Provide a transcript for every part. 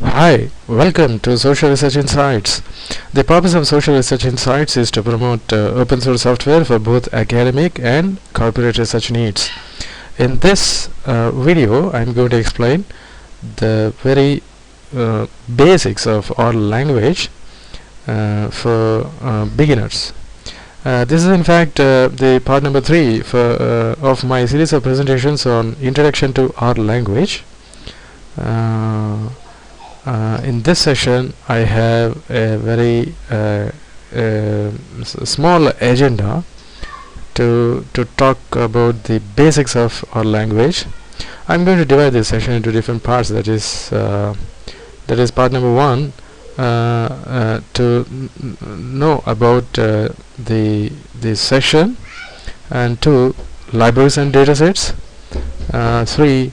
Hi, welcome to Social Research Insights. The purpose of Social Research Insights is to promote open source software for both academic and corporate research needs. In this video, I'm going to explain the very basics of R language for beginners. This is in fact the part number 3 of my series of presentations on Introduction to R language. In this session I have a very small agenda to talk about the basics of our language. I'm going to divide this session into different parts. That is part number 1, to know about the session, and 2, libraries and datasets, 3,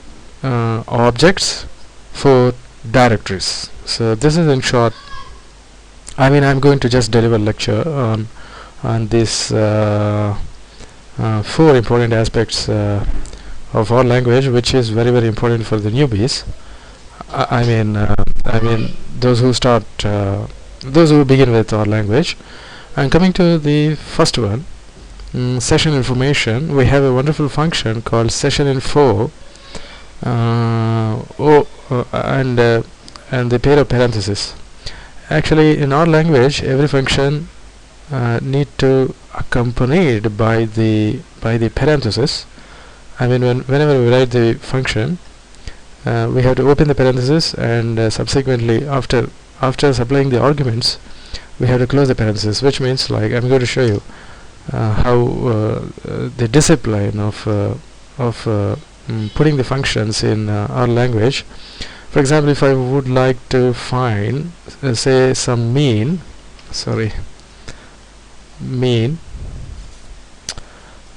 objects, 4, directories. So this is in short. I'm going to just deliver a lecture on these 4 important aspects of our language, which is very important for the newbies. Those who begin with our language. And coming to the first one, session information, we have a wonderful function called session info, and the pair of parentheses. Actually, in our language, every function need to accompanied by the parentheses. Whenever we write the function, we have to open the parentheses, and subsequently after supplying the arguments, we have to close the parentheses, which means, like, I'm going to show you how the discipline of putting the functions in our language. For example, if I would like to find say some mean,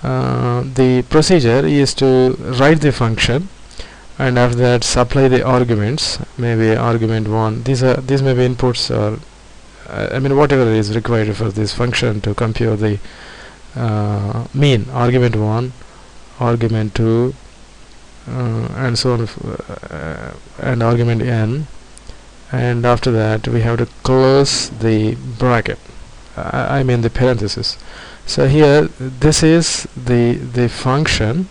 the procedure is to write the function, and after that supply the arguments, maybe argument 1. These may be inputs, or whatever is required for this function to compute the mean. Argument 1, argument 2, and so on, and argument n, and after that we have to close the bracket, the parenthesis. So here this is the function,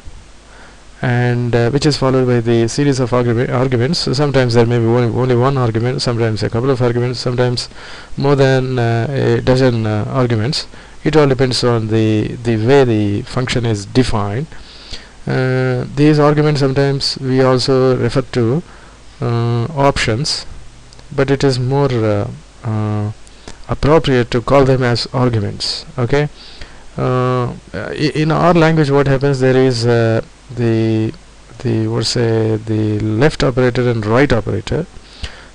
and which is followed by the series of arguments. So sometimes there may be only one argument, sometimes a couple of arguments, sometimes more than a dozen arguments. It all depends on the way the function is defined. These arguments, sometimes we also refer to options, but it is more appropriate to call them as arguments. Okay. In our language, what happens, there is the left operator and right operator.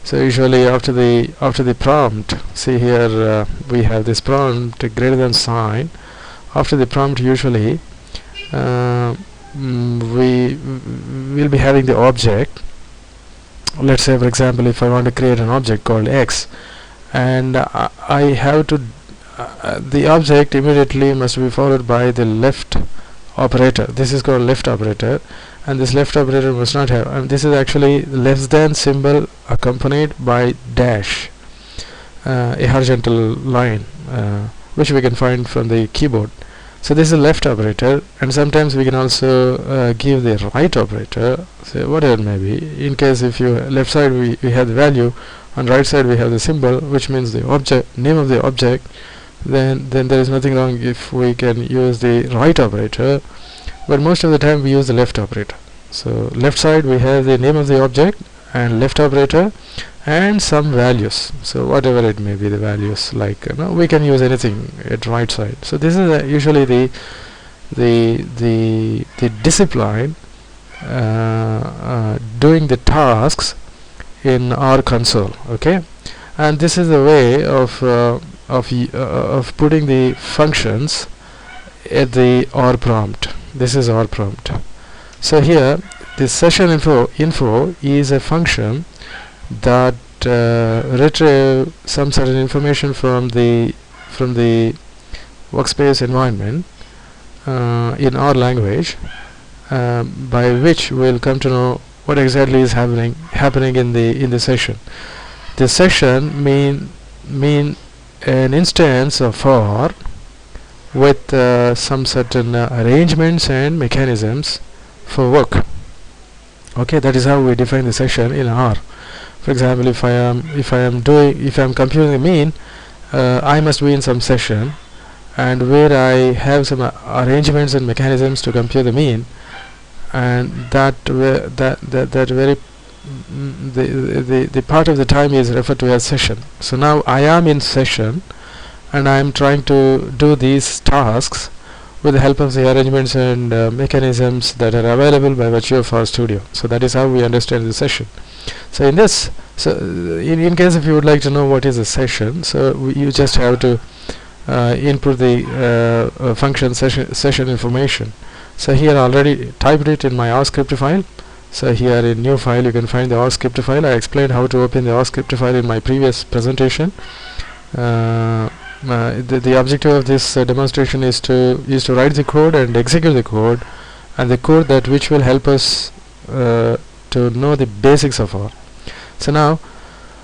So usually after the prompt, see here we have this prompt greater than sign. After the prompt, usually we will be having the object. Let's say, for example, if I want to create an object called x, and I have to the object immediately must be followed by the left operator. This is called left operator, and this left operator must not have, this is actually less than symbol accompanied by dash, a horizontal line, which we can find from the keyboard. So this is the left operator, and sometimes we can also give the right operator, say whatever it may be. In case if you left side we have the value, on right side we have the symbol, which means the object name of the object. Then there is nothing wrong if we can use the right operator, but most of the time we use the left operator. So left side we have the name of the object and left operator and some values. So whatever it may be, the values, like we can use anything at right side. So this is usually the discipline doing the tasks in our console. Okay, and this is the way of putting the functions at the OR prompt. This is OR prompt. So here this session info is a function that retrieve some certain information from the workspace environment in our language, by which we'll come to know what exactly is happening in the session. The session mean an instance of R with some certain arrangements and mechanisms for work. Okay, that is how we define the session in R. For example, if I am computing the mean, I must be in some session, and where I have some arrangements and mechanisms to compute the mean, and that very the part of the time is referred to as session. So now I am in session, and I am trying to do these tasks with the help of the arrangements and mechanisms that are available by virtue of RStudio. So that is how we understand the session. So in this, in case if you would like to know what is a session, so you just have to input the function session information. So here I already typed it in my R script file. So here in new file you can find the R script file. I explained how to open the R script file in my previous presentation. The objective of this demonstration is to write the code and execute the code, and the code that which will help us to know the basics of R. So now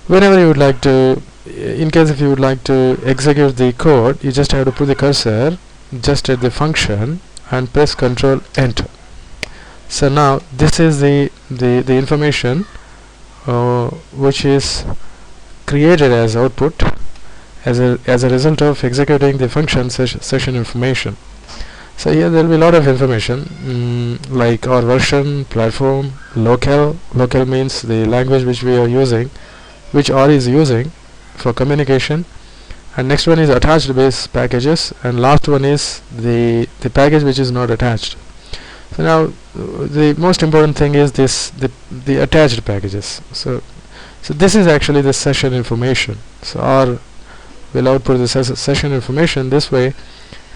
whenever you would like to, in case if you would like to execute the code, you just have to put the cursor just at the function and press Ctrl Enter. So now this is the information which is created as output as a result of executing the function session information. So here there will be a lot of information, like our version, platform, local means the language which we are using, which R is using for communication, and next one is attached base packages, and last one is the package which is not attached. So now the most important thing is this the attached packages. So this is actually the session information. So R will output the session information this way,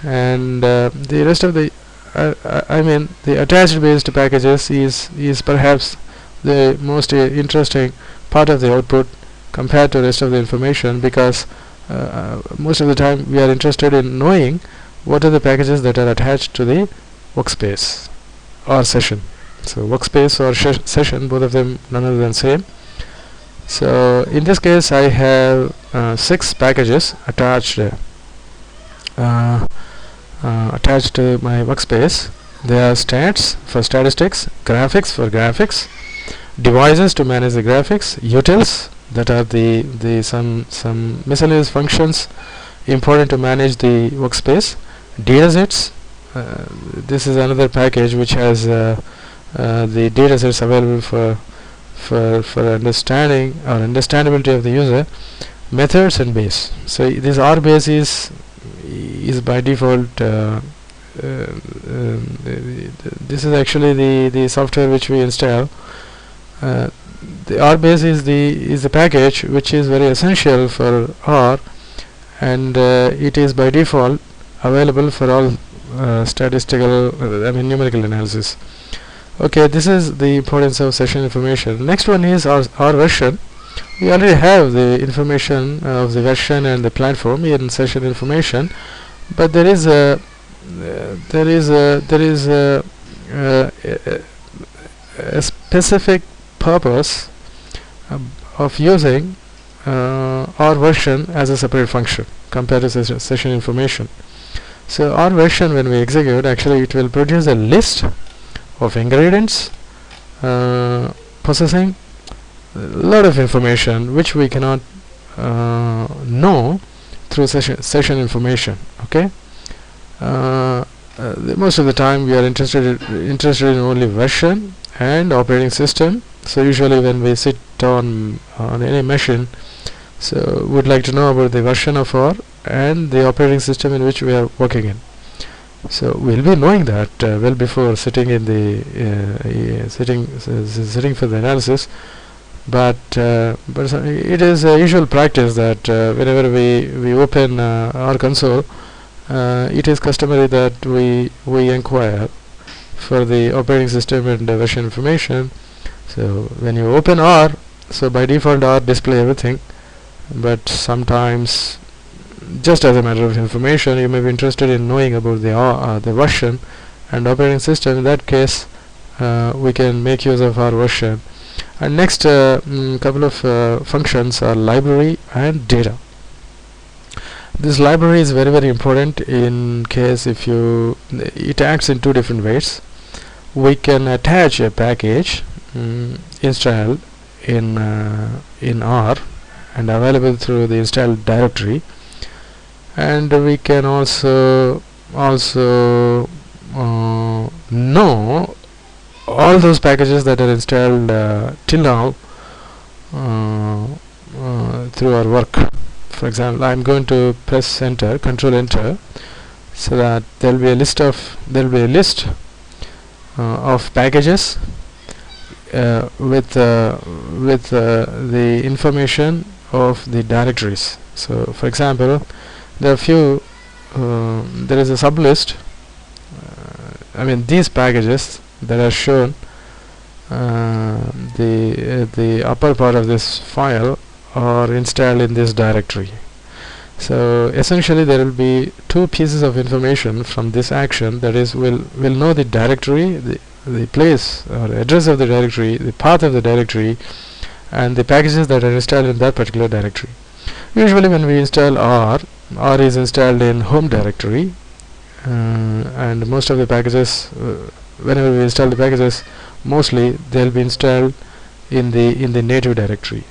and the rest of the I mean the attached based packages is perhaps the most interesting part of the output compared to the rest of the information, because most of the time we are interested in knowing what are the packages that are attached to the workspace or session. So workspace or session, both of them none other than same. So in this case I have 6 packages attached to my workspace. They are stats for statistics, graphics for graphics, devices to manage the graphics, utils that are the some miscellaneous functions important to manage the workspace, datasets. This is another package which has the datasets available for understanding or understandability of the user, methods and base. So this R base is by default this is actually the software which we install. The R base is the package which is very essential for R, and it is by default available for all statistical numerical analysis. Okay, this is the importance of session information. Next one is our version. We already have the information of the version and the platform in session information, but there is a specific purpose of using our version as a separate function compared to session information. So our version, when we execute, actually it will produce a list of ingredients, processing a lot of information which we cannot know through session information. Okay, most of the time we are interested in only version and operating system. So usually when we sit on any machine, so would like to know about the version of R and the operating system in which we are working in. So we'll be knowing that well before sitting in the sitting for the analysis, but it is a usual practice that whenever we open our console, it is customary that we inquire for the operating system and version information. So when you open R, so by default R display everything, but sometimes, just as a matter of information, you may be interested in knowing about the version and operating system. In that case, we can make use of our version. And next couple of functions are library and data. This library is very important in case if you it acts in two different ways. We can attach a package installed in R and available through the installed directory, and we can also know all those packages that are installed till now through our work. For example, I'm going to press enter, control enter, so that there will be a list of packages with the information of the directories. So for example, there are few there is a sub list. I mean, these packages that are shown the upper part of this file are installed in this directory. So essentially there will be two pieces of information from this action, that is, will know the directory, the place or address of the directory, the path of the directory, and the packages that are installed in that particular directory. Usually when we install R is installed in home directory, and most of the packages, whenever we install the packages, mostly they'll be installed in the native directory.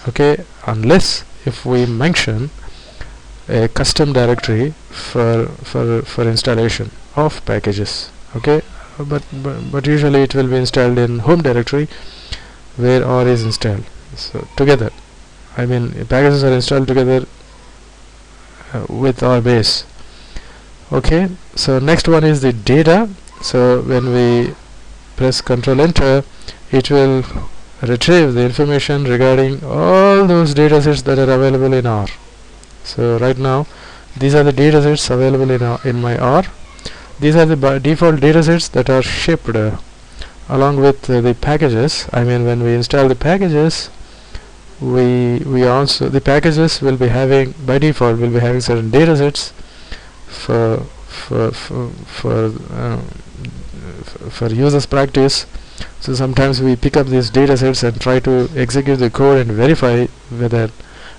Okay, unless if we mention a custom directory for installation of packages. Okay, but usually it will be installed in home directory where R is installed. So together, I mean, packages are installed together with our base. Okay, so next one is the data. So when we press Ctrl Enter, it will retrieve the information regarding all those datasets that are available in R. So right now these are the datasets available in my R. These are the default datasets that are shipped along with the packages. I mean, when we install the packages, we also, the packages will be having, by default will be having certain datasets for users practice. So sometimes we pick up these datasets and try to execute the code and verify whether,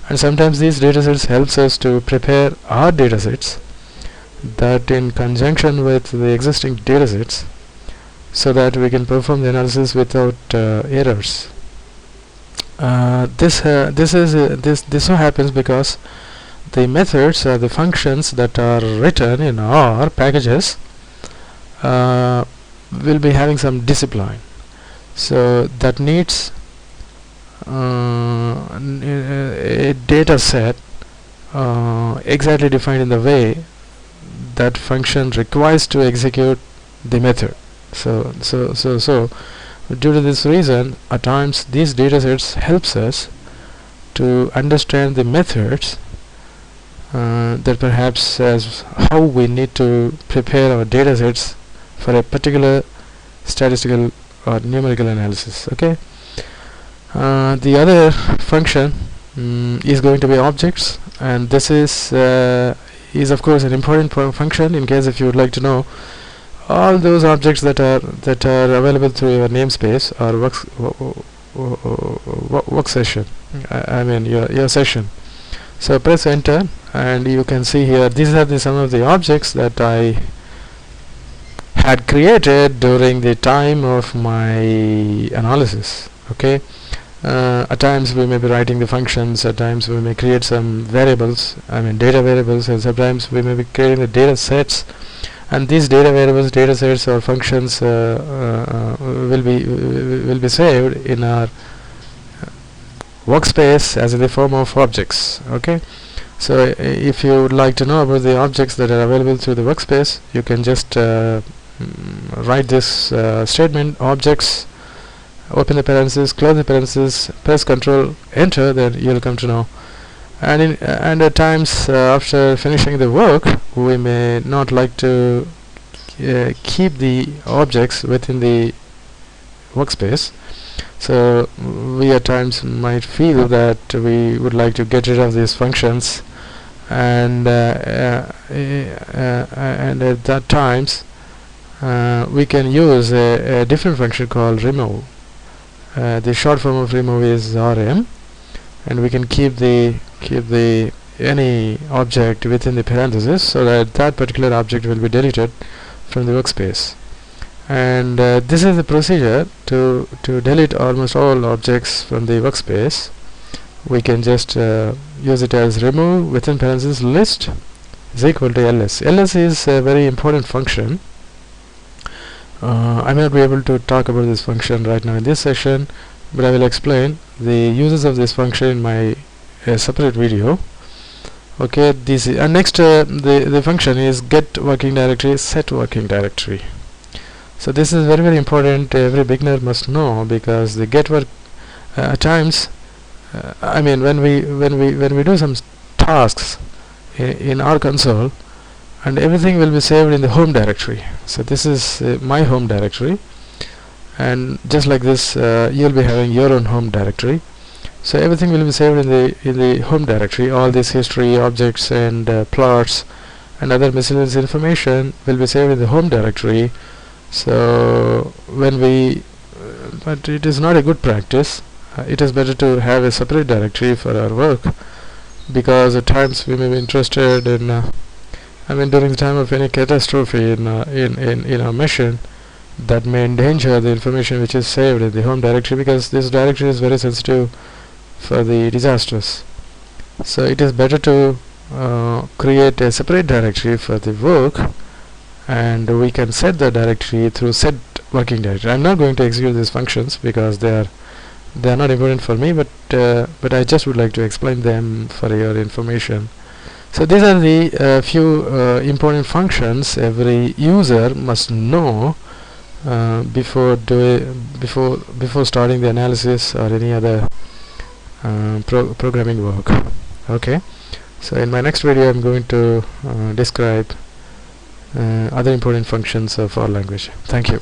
and sometimes these datasets helps us to prepare our datasets that in conjunction with the existing datasets, so that we can perform the analysis without errors. This so happens because the methods or the functions that are written in our packages will be having some discipline. So that needs a data set exactly defined in the way that function requires to execute the method. So due to this reason, at times these datasets helps us to understand the methods that perhaps as how we need to prepare our datasets for a particular statistical or numerical analysis. Okay. The other function is going to be objects, and this is of course an important function in case if you would like to know all those objects that are available through your namespace or work session. I mean your session. So press enter, and you can see here these are some of the objects that I had created during the time of my analysis. Okay. At times we may be writing the functions, at times we may create some variables, I mean data variables, and sometimes we may be creating the data sets, and these data variables, data sets or functions will be saved in our workspace as in the form of objects. Okay. So if you would like to know about the objects that are available through the workspace, you can just write this statement, objects, open the parentheses, close the parentheses, press Ctrl Enter, then you'll come to know. And at times after finishing the work, we may not like to keep the objects within the workspace. So we at times might feel that we would like to get rid of these functions, and at that times we can use a different function called remove. The short form of remove is rm, and we can keep the any object within the parenthesis so that that particular object will be deleted from the workspace. And this is the procedure to delete almost all objects from the workspace. We can just use it as remove within parenthesis list is equal to ls. ls is a very important function. I may not be able to talk about this function right now in this session, but I will explain the uses of this function in my separate video. Okay, this is, and next the function is get working directory, set working directory. So this is very important. Every beginner must know, because the get work at times I mean when we do some tasks in our console, and everything will be saved in the home directory. So this is my home directory, and just like this you'll be having your own home directory. So everything will be saved in the home directory. All this history, objects, and plots and other miscellaneous information will be saved in the home directory. So when we but it is not a good practice. It is better to have a separate directory for our work, because at times we may be interested in during the time of any catastrophe in our mission, that may endanger the information which is saved in the home directory, because this directory is very sensitive for the disasters. So it is better to create a separate directory for the work, and we can set the directory through set working directory. I'm not going to execute these functions because they are not important for me, but I just would like to explain them for your information. So these are the few important functions every user must know before starting the analysis or any other programming work. Okay, so in my next video I'm going to describe other important functions of our language. Thank you.